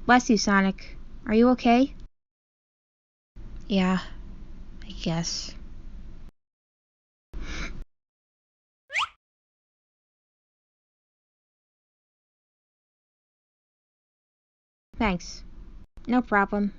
Bless you, Sonic. Are you okay? Yeah, I guess. Thanks. No problem.